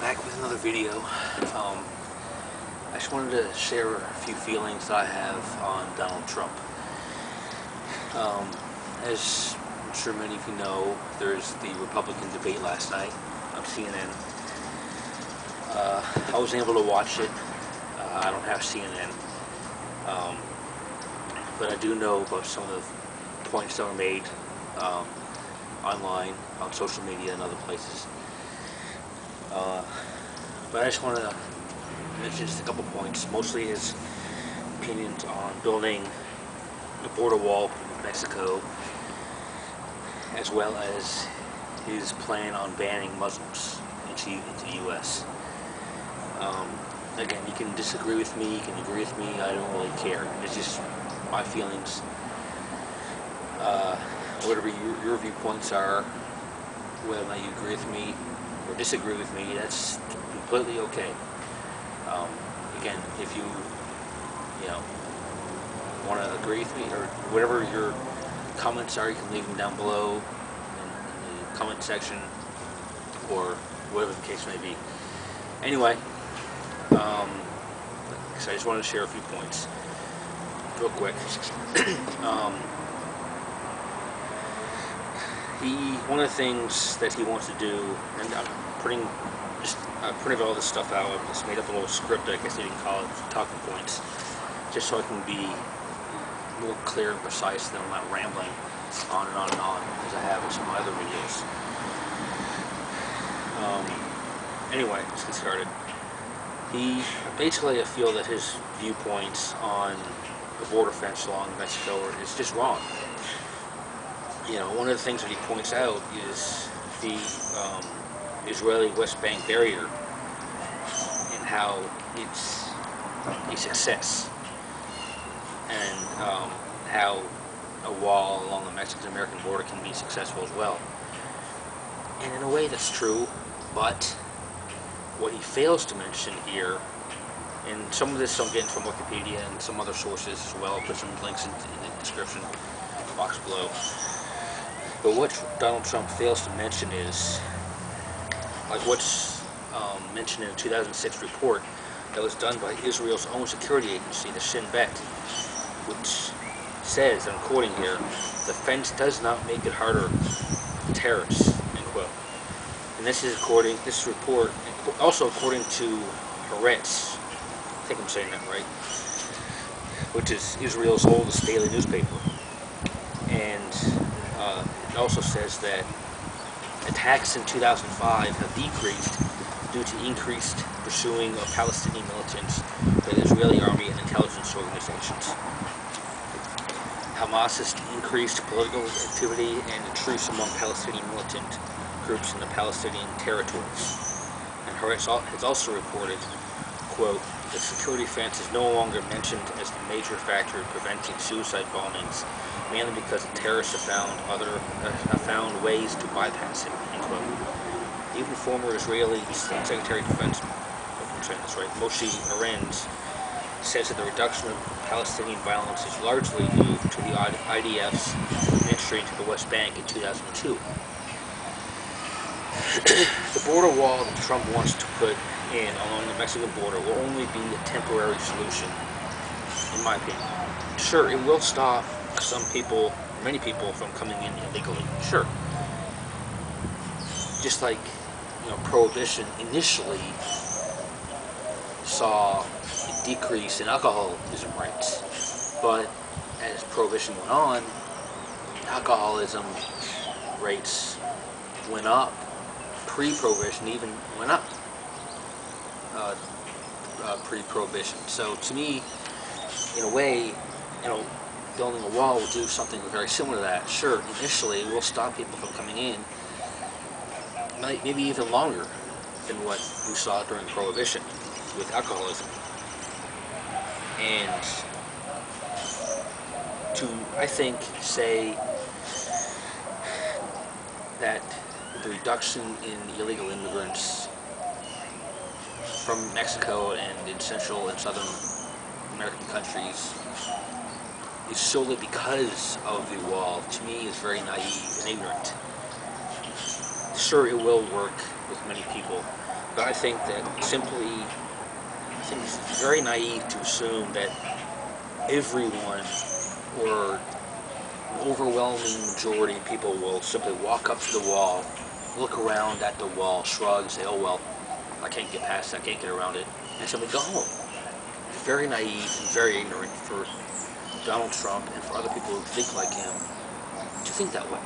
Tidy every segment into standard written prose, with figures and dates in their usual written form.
Back with another video. I just wanted to share a few feelings that I have on Donald Trump. As I'm sure many of you know, there's the Republican debate last night on CNN. I wasn't able to watch it. I don't have CNN. But I do know about some of the points that were made online, on social media, and other places. But I just want to mention just a couple points, mostly his opinions on building the border wall with Mexico, as well as his plan on banning Muslims into the U.S. Again, you can disagree with me, you can agree with me, I don't really care. It's just my feelings. Whatever your viewpoints are, whether or not you agree with me or disagree with me, that's completely okay. Again, if you want to agree with me, or whatever your comments are, you can leave them down below in the comment section, or whatever the case may be. Anyway, so I just wanted to share a few points real quick. One of the things that he wants to do, and I'm printed all this stuff out. I just made up a little script, I guess you can call it, talking points, just so I can be more clear and precise, than I'm not rambling on and on and on, as I have in some of my other videos. Anyway, let's get started. Basically, I feel that his viewpoints on the border fence along Mexico is just wrong. One of the things that he points out is the Israeli West Bank barrier, and how it's a success, and how a wall along the Mexican-American border can be successful as well. And in a way, that's true, but what he fails to mention here, and some of this I'm getting from Wikipedia and some other sources as well, I'll put some links in the description box below. But what Donald Trump fails to mention is, like what's mentioned in a 2006 report that was done by Israel's own security agency, the Shin Bet, which says, and I'm quoting here, "The fence does not make it harder for terrorists," end quote. And this report, also according to Haaretz, I think I'm saying that right, which is Israel's oldest daily newspaper. And it also says that attacks in 2005 have decreased due to increased pursuing of Palestinian militants by the Israeli army and intelligence organizations. Hamas has increased political activity and the truce among Palestinian militant groups in the Palestinian territories. And Haaretz has also reported, quote, "The security fence is no longer mentioned as the major factor in preventing suicide bombings, mainly because the terrorists have found ways to bypass it," end quote. Even former Israeli Secretary of Defense, if I'm saying this right, Moshe Arens, says that the reduction of Palestinian violence is largely due to the IDF's entry into the West Bank in 2002. The border wall that Trump wants to put in along the Mexican border will only be a temporary solution, in my opinion. Sure, it will stop many people from coming in illegally, sure. Just like, Prohibition initially saw a decrease in alcoholism rates, but as Prohibition went on, alcoholism rates went up. Pre-Prohibition even went up. Pre-Prohibition. So to me, in a way, building a wall will do something very similar to that. Sure, initially it will stop people from coming in, maybe even longer than what we saw during Prohibition with alcoholism. And to, I think, say that the reduction in illegal immigrants from Mexico and in Central and Southern American countries is solely because of the wall, to me, is very naive and ignorant. Sure, it will work with many people, but I think that I think it's very naive to assume that everyone or an overwhelming majority of people will simply walk up to the wall, look around at the wall, shrug, and say, oh well, I can't get past it, I can't get around it, and simply go home. It's very naive and very ignorant for Donald Trump and for other people who think like him to think that way.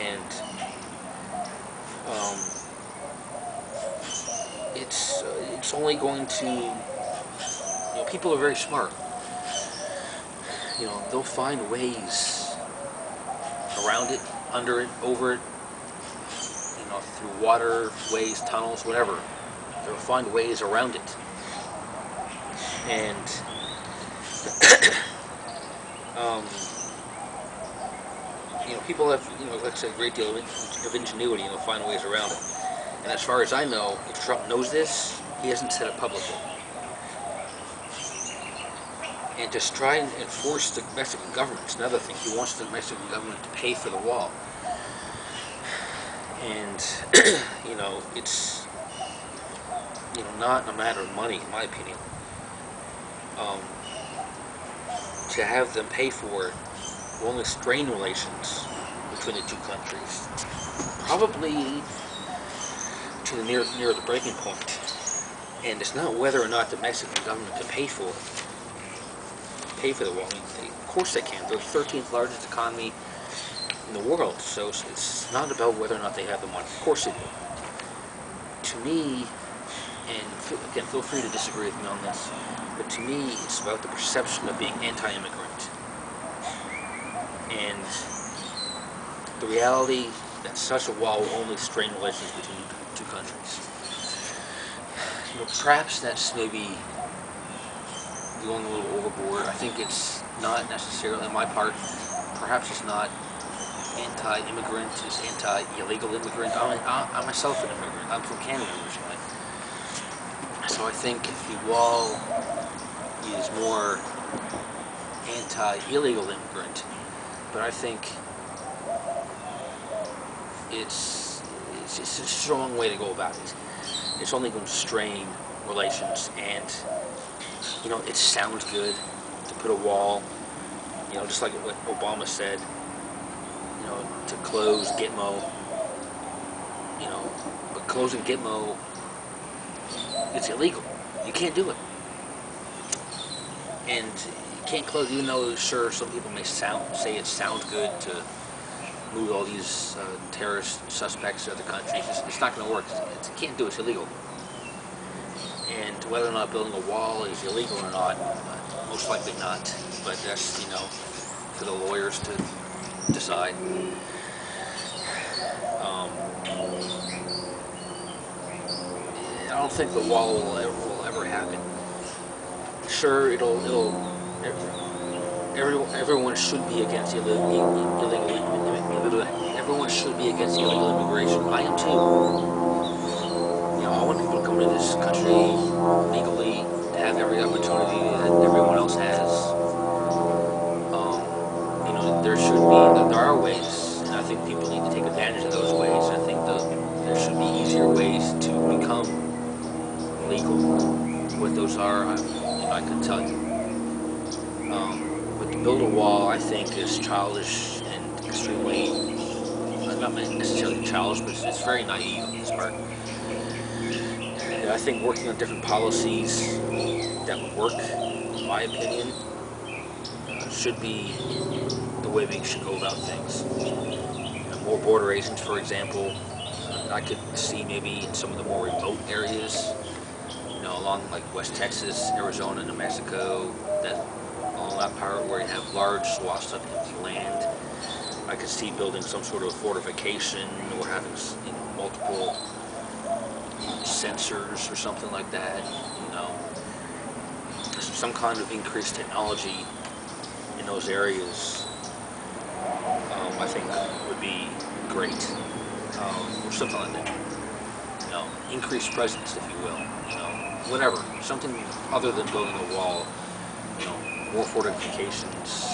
And it's only going to, people are very smart. They'll find ways around it, under it, over it, through water, ways, tunnels, whatever. They'll find ways around it. And people have, like I said, a great deal of ingenuity, find ways around it. And as far as I know, if Trump knows this, he hasn't said it publicly. And to try and enforce the Mexican government is another thing. He wants the Mexican government to pay for the wall. And, it's, not a matter of money, in my opinion. To have them pay for it will only strain relations between the two countries. Probably to near the breaking point. And it's not whether or not the Mexican government can pay for the wall. Of course they can. They're the 13th largest economy in the world, so it's not about whether or not they have the money. Of course they do. To me, and again, feel free to disagree with me on this, but to me, it's about the perception of being anti-immigrant. And the reality that such a wall will only strain relations between two countries. Perhaps that's maybe going a little overboard. I think it's not necessarily, on my part, perhaps it's not anti-immigrant, it's anti-illegal immigrant. I'm myself an immigrant. I'm from Canada originally. So I think the wall is more anti-illegal immigrant, but I think it's a strong way to go about it. It's only going to strain relations, and it sounds good to put a wall, just like what Obama said, to close Gitmo, but closing Gitmo, it's illegal. You can't do it. And you can't close, even though, sure, some people may say it sounds good to move all these terrorist suspects to other countries. It's not going to work. You can't do it. It's illegal. And whether or not building a wall is illegal or not, most likely not. But that's, for the lawyers to decide. I don't think the wall will ever happen. Sure, everyone should be against illegal. Everyone should be against illegal immigration. I am too. I want people to come to this country legally, to have every opportunity that everyone else has. There are ways, and I think people need to take advantage of those ways. I think there should be easier ways to become legal. What those are, I could tell you. But to build a wall, I think, is childish and extremely, not necessarily childish, but it's very naive on this part. And I think working on different policies that would work, in my opinion, should be the way we should go about things. More border agents, for example. I could see maybe in some of the more remote areas, along like West Texas, Arizona, New Mexico, along that part where you have large swaths of empty land. I could see building some sort of fortification or having multiple sensors or something like that. Some kind of increased technology in those areas. I think would be great, or something like that. Increased presence, if you will. Whatever, something other than building a wall. More fortifications.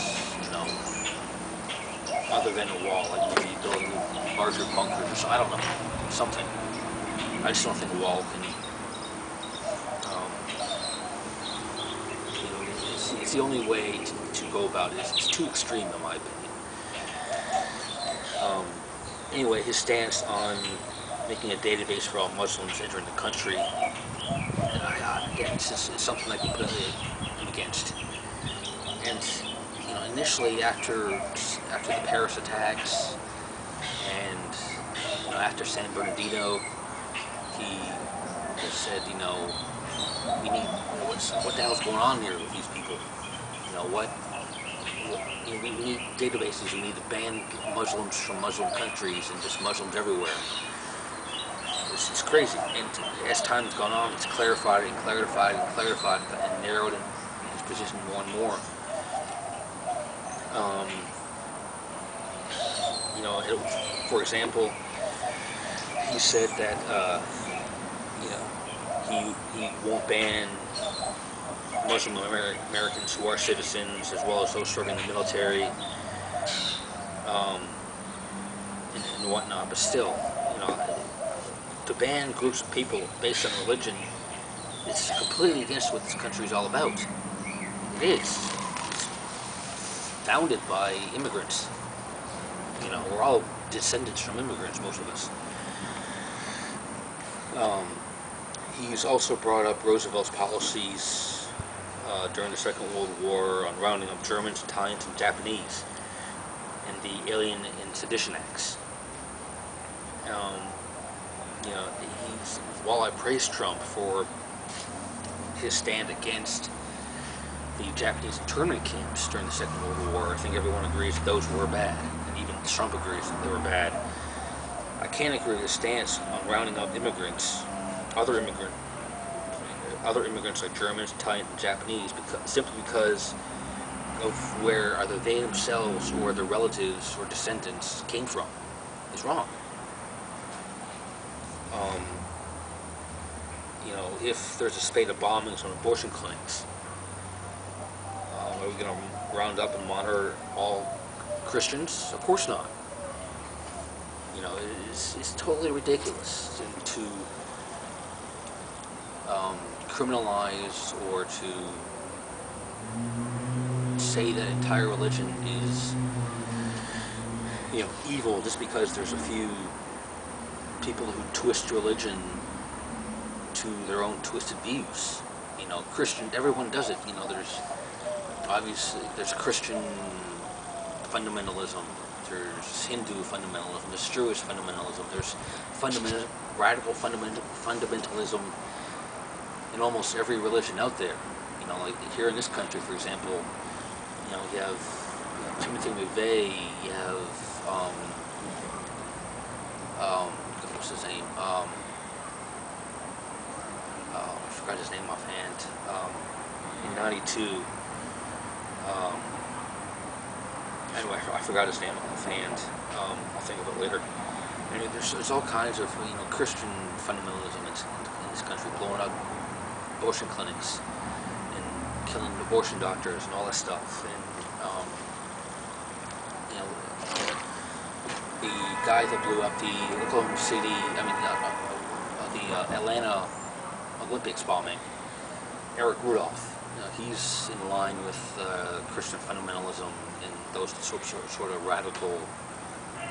Other than a wall, like maybe building larger bunkers. I don't know, something. I just don't think a wall can. It's the only way to go about it. It's too extreme, in my opinion. Anyway, his stance on making a database for all Muslims entering the country, again, it's something I completely am against. And initially after the Paris attacks and after San Bernardino, he just said, we need what the hell's going on here with these people? We need databases. We need to ban Muslims from Muslim countries and just Muslims everywhere. It's crazy. And as time's gone on, it's clarified and clarified and clarified and narrowed in his position more and more. For example, he said that he won't ban Muslim Americans who are citizens, as well as those serving in the military, and whatnot. But still, to ban groups of people based on religion is completely against what this country is all about. It is. It's founded by immigrants. We're all descendants from immigrants, most of us. He's also brought up Roosevelt's policies during the Second World War on rounding up Germans, Italians, and Japanese, and the Alien and Sedition Acts. While I praise Trump for his stand against the Japanese internment camps during the Second World War, I think everyone agrees that those were bad, and even Trump agrees that they were bad. I can't agree with his stance on rounding up immigrants, other immigrants like Germans, Italians, and Japanese, simply because of where either they themselves or their relatives or descendants came from. It's wrong. If there's a spate of bombings on abortion clinics, are we going to round up and monitor all Christians? Of course not. It's totally ridiculous to criminalize or to say that entire religion is evil just because there's a few people who twist religion to their own twisted views. Christian, everyone does it. There's Christian fundamentalism, there's Hindu fundamentalism, there's Jewish fundamentalism, there's radical fundamentalism in almost every religion out there. Like here in this country, for example, you have Timothy McVeigh, you have what's his name? I forgot his name offhand. In '92. Anyway, I forgot his name offhand. I'll think of it later. Anyway, there's all kinds of Christian fundamentalism in this country, blowing up abortion clinics and killing abortion doctors and all that stuff. And the guy that blew up the Oklahoma City, the Atlanta Olympics bombing, Eric Rudolph. He's in line with Christian fundamentalism and those sort of radical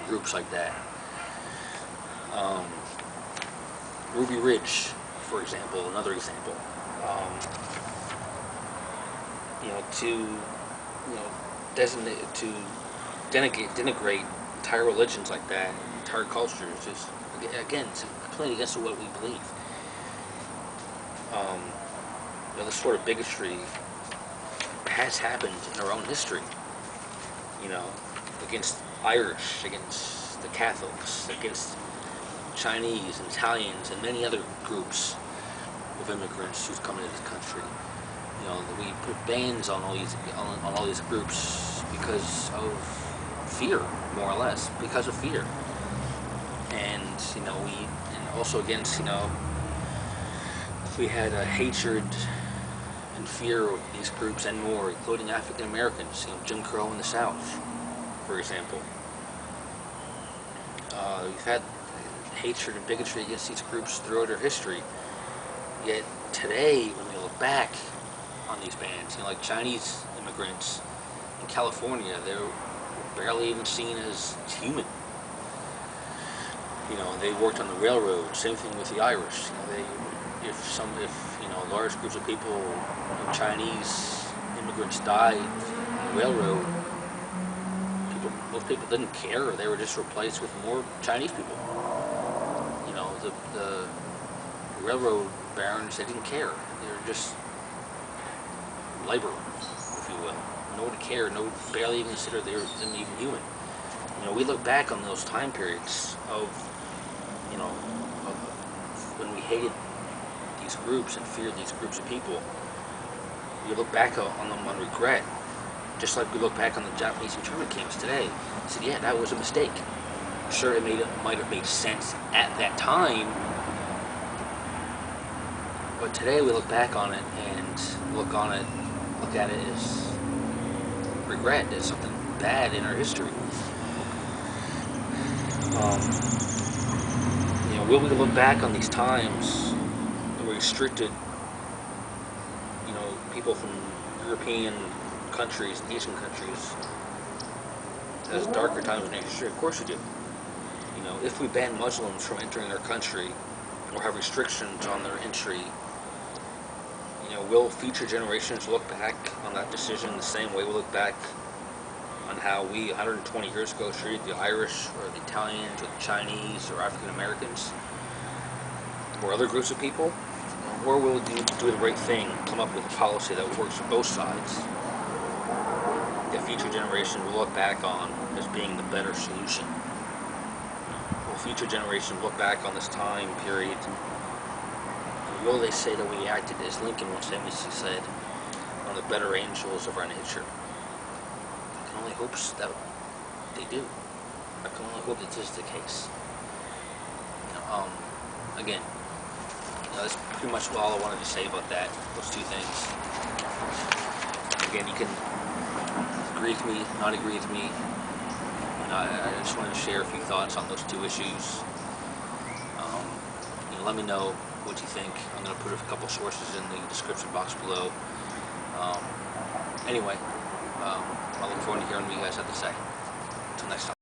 groups like that. Ruby Ridge, for example, another example. To denigrate entire religions like that, entire cultures, just again, it's completely against what we believe. This sort of bigotry has happened in our own history. Against Irish, against the Catholics, against Chinese and Italians and many other groups of immigrants who've come into this country. We put bans on all these groups because of fear, more or less, because of fear. And also against we had a hatred and fear of these groups and more, including African Americans. Jim Crow in the South, for example. We've had hatred and bigotry against these groups throughout their history. Yet today, when we look back on these bands, like Chinese immigrants in California, they're barely even seen as human. They worked on the railroad. Same thing with the Irish. If large groups of people, Chinese immigrants died on the railroad, most people didn't care. They were just replaced with more Chinese people. The railroad barons, they didn't care. They were just labor, if you will. Nobody cared. Nobody barely even considered them even human. We look back on those time periods of when we hated these groups and feared these groups of people. We look back on them on regret, just like we look back on the Japanese internment camps today. We said, yeah, that was a mistake. Sure, it might have made sense at that time, but today we look back on it and look at it as regret, as something bad in our history. Will we look back on these times that were restricted, people from European countries, Asian countries, as darker times in history? Of course we do. If we ban Muslims from entering our country or have restrictions on their entry, will future generations look back on that decision the same way we look back on how we 120 years ago treated the Irish or the Italians or the Chinese or African Americans or other groups of people? Or will we do the right thing, come up with a policy that works for both sides, that future generation will look back on as being the better solution? Will future generations look back on this time period, and will they say that we acted, as Lincoln once famously said, on the better angels of our nature? I can only hope that they do. I can only hope that this is the case. Again, that's pretty much all I wanted to say about those two things. Again, you can agree with me, not agree with me. I just wanted to share a few thoughts on those two issues. Let me know what you think. I'm going to put a couple sources in the description box below. Anyway, I look forward to hearing what you guys have to say. Until next time.